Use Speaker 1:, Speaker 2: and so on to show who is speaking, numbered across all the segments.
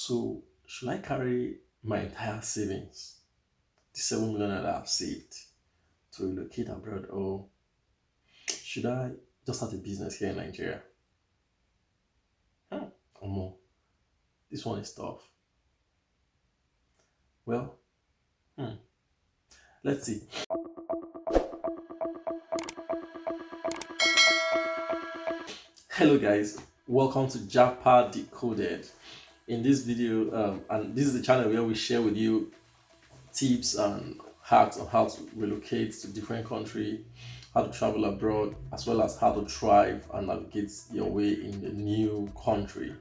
Speaker 1: So, should I carry my entire savings, the 7 million that I've saved, to relocate abroad, or should I just start a business here in Nigeria? Or more? This one is tough. Well, hmm, let's see. Hello, guys. Welcome to Japa Decoded. In this video, and this is the channel where we share with you tips and hacks on how to relocate to different country, how to travel abroad, as well as how to thrive and navigate your way in the new country.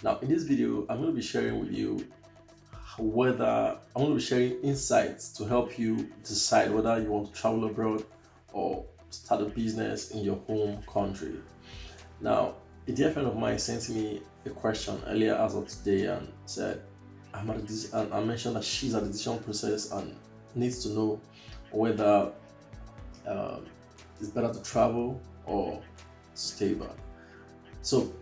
Speaker 1: Now, in this video, I'm going to be sharing with you whether I'm going to be sharing insights to help you decide whether you want to travel abroad or start a business in your home country. Now, a dear friend of mine sent me a question earlier as of today and said, and I mentioned that she's at the decision process and needs to know whether it's better to travel or to stay back. So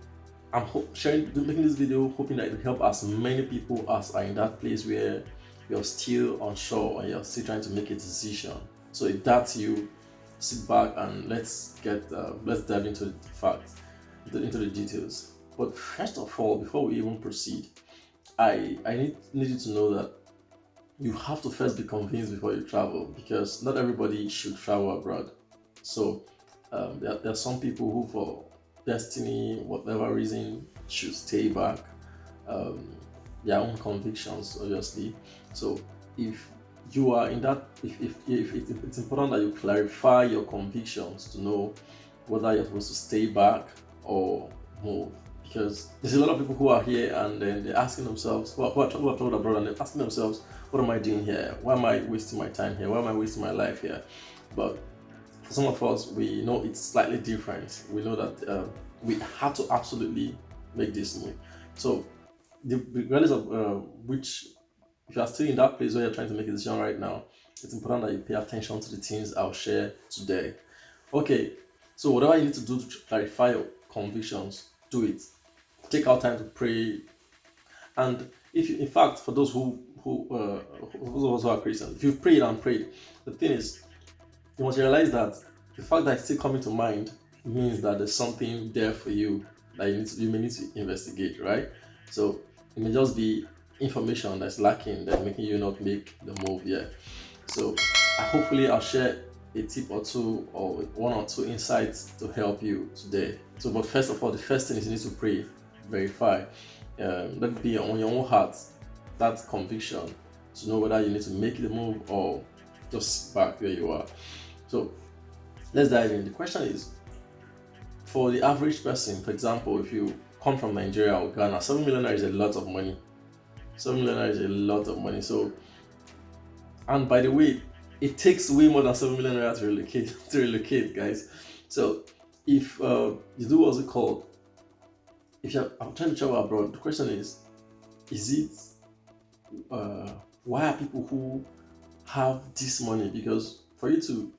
Speaker 1: I'm making this video hoping that it will help as many people as are in that place where you're still unsure and you're still trying to make a decision. So if that's you, sit back and let's dive into the facts, into the details. But first of all, before we even proceed, I need you to know that you have to first be convinced before you travel, because not everybody should travel abroad. So there are some people who, for destiny, whatever reason, should stay back. Their own convictions, obviously. So if you are in that, if it's important that you clarify your convictions to know whether you're supposed to stay back or move, because there's a lot of people who are here and then they're asking themselves, who are traveled abroad, and they're asking themselves, what am I doing here? Why am I wasting my time here? Why am I wasting my life here? But for some of us, we know it's slightly different. We know that we have to absolutely make this move. So regardless of which, if you are still in that place where you're trying to make a decision right now, it's important that you pay attention to the things I'll share today. Okay, so whatever you need to do to clarify your convictions, do it. Take out time to pray. And if you, in fact, for those who those of us who are Christians, if you've prayed and prayed, the thing is, you must realize that the fact that it's still coming to mind means that there's something there for you that you may need to investigate, right? So it may just be information that's lacking that's making you not make the move yet. So hopefully I'll share a tip or two or one or two insights to help you today. So, but first of all, the first thing is you need to pray, verify, let it be on your own heart, that conviction, to know whether you need to make the move or just back where you are. So let's dive in. The question is, for the average person, for example, if you come from Nigeria or Ghana, 7 million is a lot of money. 7 million is a lot of money. So, and by the way, it takes way more than 7 million naira to relocate, guys. So if you do what's it called, if you're trying to travel abroad, the question is it why are people who have this money? Because for you to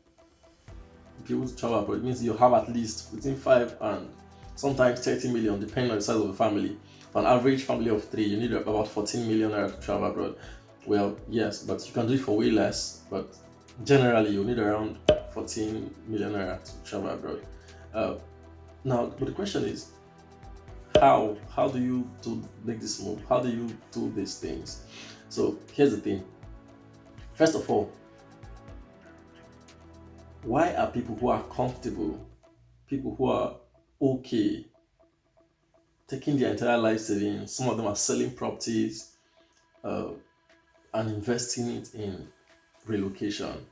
Speaker 1: be able to travel abroad, it means you have at least between 5 and sometimes 30 million, depending on the size of the family. For an average family of 3, you need about 14 million naira to travel abroad. Well, yes, but you can do it for way less, but generally you need around 14 million naira to travel abroad. Now, but the question is, how do you make this move? How do you do these things? So here's the thing. First of all, why are people who are comfortable, people who are okay, taking their entire life savings, some of them are selling properties and investing it in relocation?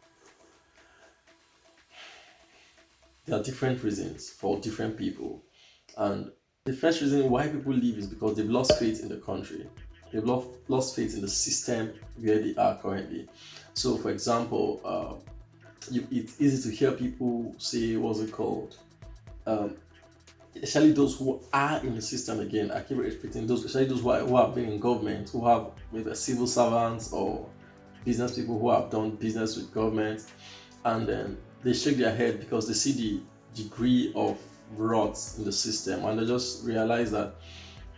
Speaker 1: There are different reasons for different people. And the first reason why people leave is because they've lost faith in the country. They've lost faith in the system where they are currently. So, for example, it's easy to hear people say, what's it called? Especially those who are in the system again. I keep repeating those, especially those who have been in government, who have maybe civil servants or business people who have done business with government, and then they shake their head because they see the degree of rot in the system, and they just realize that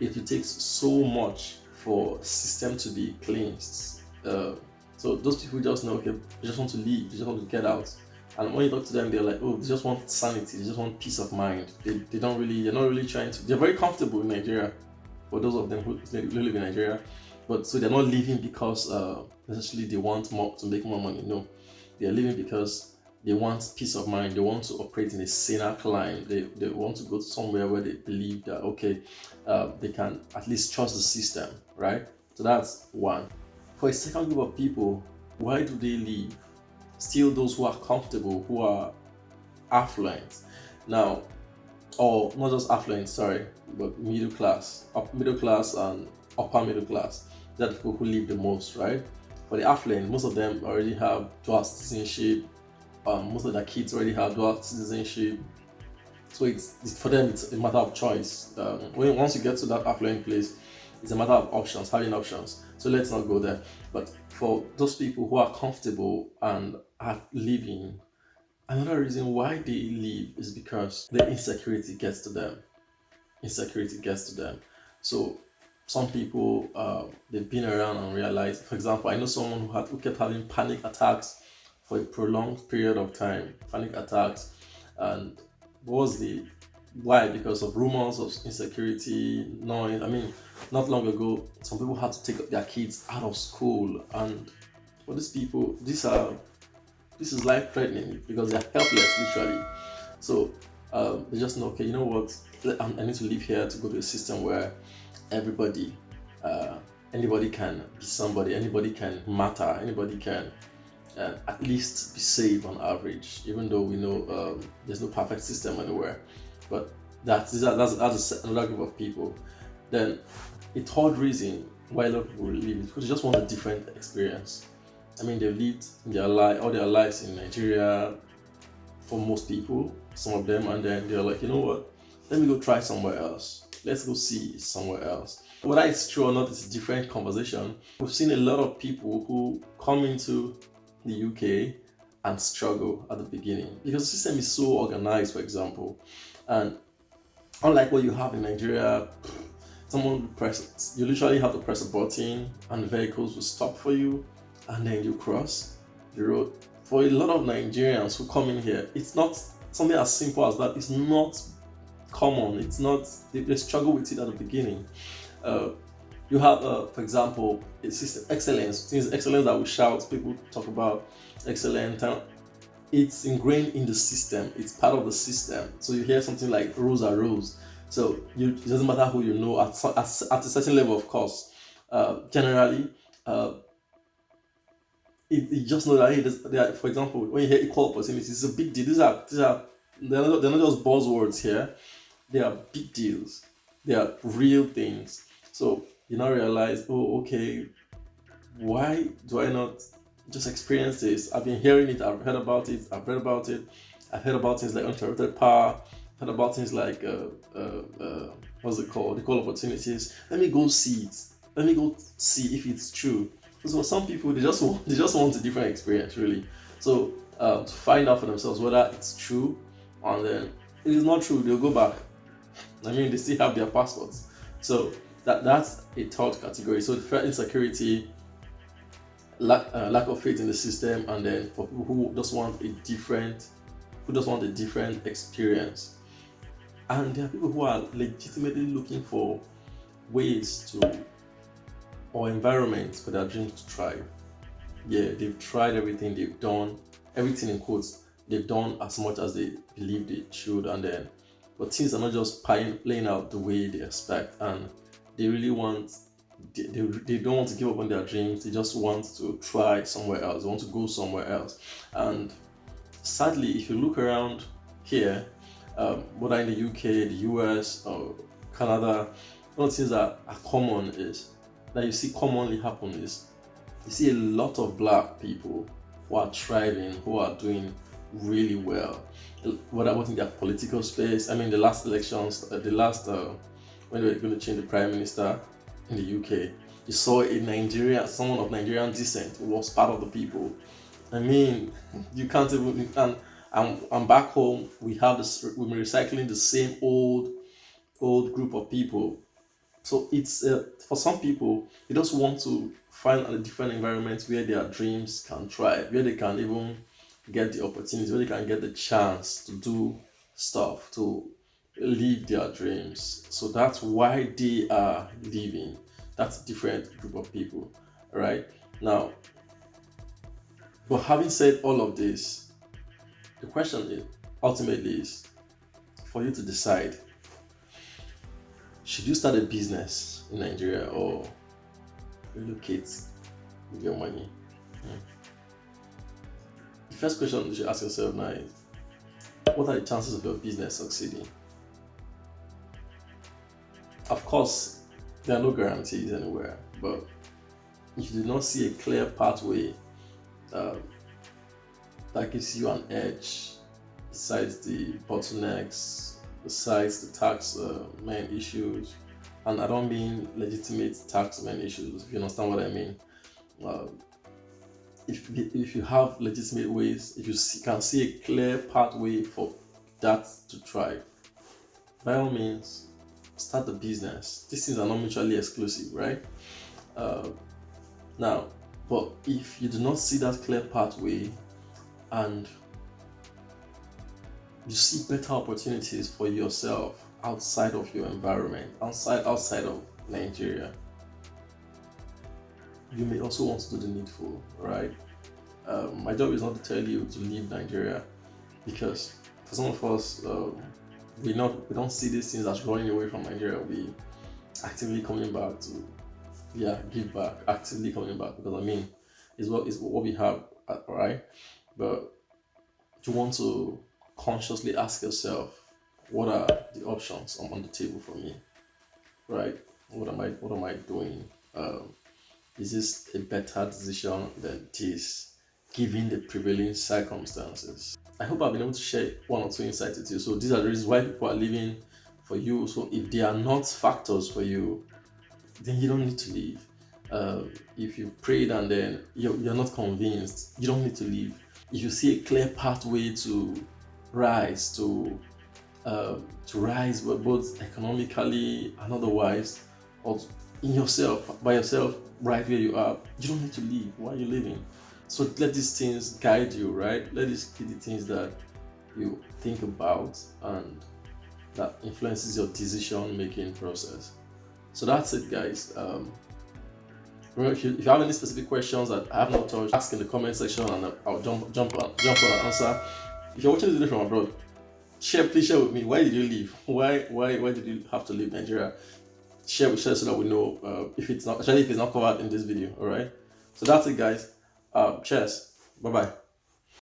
Speaker 1: it will take so much for system to be cleansed. So those people just know, okay, they just want to leave, they just want to get out. And when you talk to them, they're like, oh, they just want sanity, they just want peace of mind. They don't really, they're not really trying to, they're very comfortable in Nigeria, for those of them who live in Nigeria. But so they're not leaving because essentially they want more to make more money. No, they're leaving because they want peace of mind. They want to operate in a saner climate. They want to go somewhere where they believe that, okay, they can at least trust the system, right? So that's one. For a second group of people, why do they leave? Still those who are comfortable, who are affluent. Now, or not just affluent, sorry, but middle class and upper middle class. They're the people who live the most, right? For the affluent, most of them already have dual citizenship. Most of their kids already have dual citizenship. So it's for them, it's a matter of choice. Once you get to that affluent place, it's a matter of options, having options. So let's not go there. But for those people who are comfortable and are living, another reason why they leave is because the insecurity gets to them. Insecurity gets to them. So some people, they've been around and realized, for example, I know someone who kept having panic attacks for a prolonged period of time, panic attacks. And what was the why? Because of rumors of insecurity, noise. I mean, not long ago, some people had to take their kids out of school, and for these people, this is life threatening because they're helpless, literally. So they just know, okay, you know what? I need to live here to go to a system where everybody, anybody can be somebody, anybody can matter, anybody can at least be safe on average, even though we know there's no perfect system anywhere. But that's another group of people. Then a third reason why a lot of people leave is because they just want a different experience. I mean, they've lived all their lives in Nigeria for most people, some of them, and then they're like, you know what? Let me go try somewhere else. Let's go see somewhere else. Whether it's true or not, it's a different conversation. We've seen a lot of people who come into the UK and struggle at the beginning because the system is so organized, for example. And unlike what you have in Nigeria, you literally have to press a button and vehicles will stop for you and then you cross the road. For a lot of Nigerians who come in here, it's not something as simple as that. It's not common. It's not, they struggle with it at the beginning. You have, for example, a system excellence, things excellence that we shout, people talk about excellent. It's ingrained in the system. It's part of the system. So you hear something like rules are rules. So it doesn't matter who you know at a certain level, of course. Generally, you just know that, hey, for example, when you hear equal opportunities, it's a big deal. They're not just buzzwords here. They are big deals. They are real things. So you now realize, oh, okay, why do I not just experience this? I've been hearing it, I've heard about it, I've read about it, I've heard about things like uninterrupted power, I've heard about things like what's it called? Equal opportunities. Let me go see it. Let me go see if it's true. So some people they just want a different experience, really. So to find out for themselves whether it's true, and then if it's not true, they'll go back. I mean, they still have their passports. So that's a third category. So the threat, insecurity, lack of faith in the system, and then for people who just want a different experience. And there are people who are legitimately looking for ways to or environments for their dreams to thrive. Yeah, they've tried everything, they've done everything in quotes, they've done as much as they believe they should, and then but things are not just playing out the way they expect, and they really want they don't want to give up on their dreams. They just want to try somewhere else. They want to go somewhere else. And sadly, if you look around here, whether in the UK, the US, or Canada, one of the things that are common is that you see commonly happen is you see a lot of black people who are thriving, who are doing really well. Whether in their political space, I mean, the last elections, when they were going to change the prime minister in the UK, you saw someone of Nigerian descent who was part of the people. I mean, you can't even. And back home, we're recycling the same old group of people. So it's for some people, they just want to find a different environment where their dreams can thrive, where they can even get the opportunity, where they can get the chance to do stuff, to live their dreams. So that's why they are leaving. That's a different group of people, right? Now, but having said all of this, the question is, ultimately is for you to decide: should you start a business in Nigeria or relocate with your money? The first question you should ask yourself now is, what are the chances of your business succeeding? Of course, there are no guarantees anywhere, but if you do not see a clear pathway uh, that gives you an edge, besides the bottlenecks, besides the tax main issues, and I don't mean legitimate tax main issues, if you understand what I mean. Uh, if you have legitimate ways, if you can see a clear pathway for that to thrive, by all means, start the business. These things are not mutually exclusive, right? Uh, Now, but if you do not see that clear pathway and you see better opportunities for yourself outside of your environment, outside of Nigeria, you may also want to do the needful, right? My job is not to tell you to leave Nigeria, because for some of us, we don't see these things as running away from Nigeria. We actively coming back to give back, actively coming back, because I mean, is what we have, right? But you want to consciously ask yourself, what are the options on the table for me, right? What am I doing? Is this a better decision than this, given the prevailing circumstances? I hope I've been able to share one or two insights with you. So these are the reasons why people are leaving for you. So if they are not factors for you, then you don't need to leave. If you prayed and then you're not convinced, you don't need to leave. If you see a clear pathway to rise, to rise, but both economically and otherwise, or in yourself, by yourself, right where you are, you don't need to leave. Why are you leaving? So let these things guide you, right? Let these be the things that you think about and that influences your decision making process. So that's it, guys. Remember, if you have any specific questions that I have not touched, ask in the comment section and I'll jump on and answer. If you're watching this video from abroad, please share with me. Why did you leave? Why did you have to leave Nigeria? Share so that we know if it's not covered in this video. All right. So that's it, guys. Cheers. Bye bye.